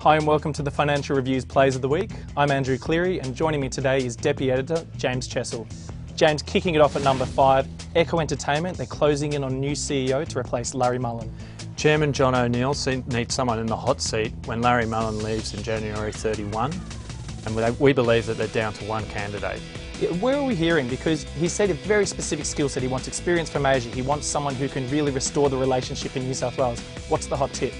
Hi and welcome to the Financial Review's Plays of the Week. I'm Andrew Cleary and joining me today is Deputy Editor James Chessell. James, kicking it off at number 5, Echo Entertainment. They're closing in on a new CEO to replace Larry Mullen. Chairman John O'Neill needs someone in the hot seat when Larry Mullen leaves in January 31, and we believe that they're down to one candidate. Yeah, where are we hearing? Because he said a very specific skill set. He wants experience from Asia. He wants someone who can really restore the relationship in New South Wales. What's the hot tip?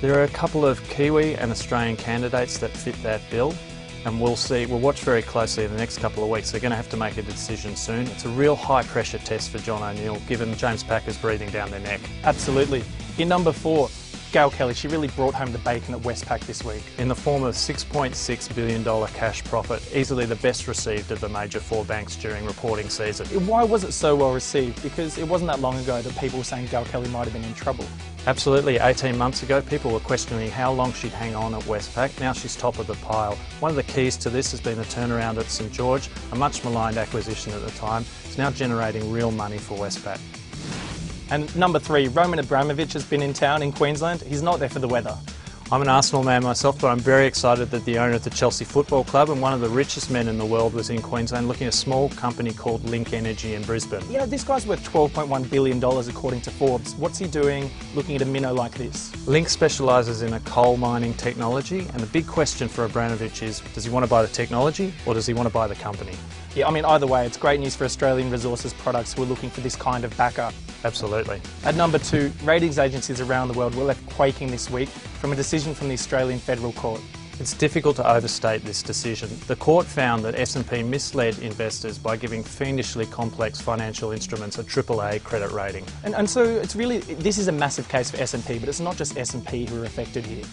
There are a couple of Kiwi and Australian candidates that fit that bill, and we'll watch very closely in the next couple of weeks. They're going to have to make a decision soon. It's a real high pressure test for John O'Neill, given James Packer's breathing down their neck. Absolutely. In number 4, Gail Kelly. She really brought home the bacon at Westpac this week. In the form of $6.6 billion cash profit, easily the best received of the major 4 banks during reporting season. Why was it so well received? Because it wasn't that long ago that people were saying Gail Kelly might have been in trouble. Absolutely. 18 months ago, people were questioning how long she'd hang on at Westpac. Now she's top of the pile. One of the keys to this has been the turnaround at St George, a much maligned acquisition at the time. It's now generating real money for Westpac. And number 3, Roman Abramovich has been in town in Queensland. He's not there for the weather. I'm an Arsenal man myself, but I'm very excited that the owner of the Chelsea Football Club and one of the richest men in the world was in Queensland looking at a small company called Link Energy in Brisbane. Yeah, this guy's worth $12.1 billion according to Forbes. What's he doing looking at a minnow like this? Link specialises in a coal mining technology, and the big question for Abramovich is, does he want to buy the technology or does he want to buy the company? Yeah, I mean, either way, it's great news for Australian resources products who are looking for this kind of backup. Absolutely. At number 2, ratings agencies around the world were left quaking this week from a decision from the Australian Federal Court. It's difficult to overstate this decision. The court found that S&P misled investors by giving fiendishly complex financial instruments a AAA credit rating. And so it's really, this is a massive case for S&P, but it's not just S&P who are affected here.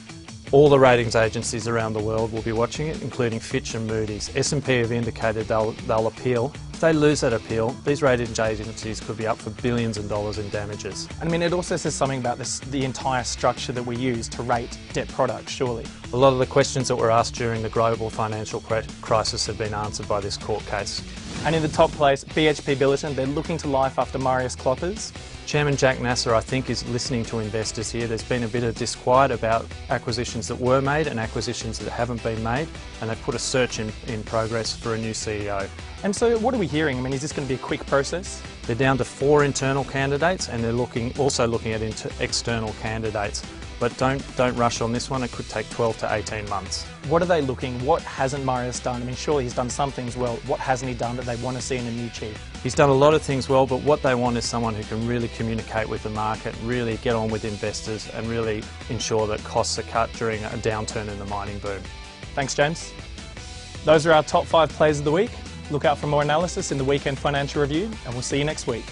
All the ratings agencies around the world will be watching it, including Fitch and Moody's. S&P have indicated they'll appeal. If they lose that appeal, these ratings agencies could be up for billions of dollars in damages. I mean, it also says something about the entire structure that we use to rate debt products, surely. A lot of the questions that were asked during the global financial crisis have been answered by this court case. And in the top place, BHP Billiton, they're looking to life after Marius Kloppers. Chairman Jack Nasser, I think, is listening to investors here. There's been a bit of disquiet about acquisitions that were made and acquisitions that haven't been made, and they've put a search in progress for a new CEO. And so what are we hearing? I mean, is this going to be a quick process? They're down to 4 internal candidates, and they're also looking at external candidates. But don't rush on this one. It could take 12 to 18 months. What are they looking? What hasn't Marius done? I mean, surely he's done some things well. What hasn't he done that they want to see in a new chief? He's done a lot of things well, but what they want is someone who can really communicate with the market, really get on with investors, and really ensure that costs are cut during a downturn in the mining boom. Thanks, James. Those are our top 5 plays of the week. Look out for more analysis in the Weekend Financial Review, and we'll see you next week.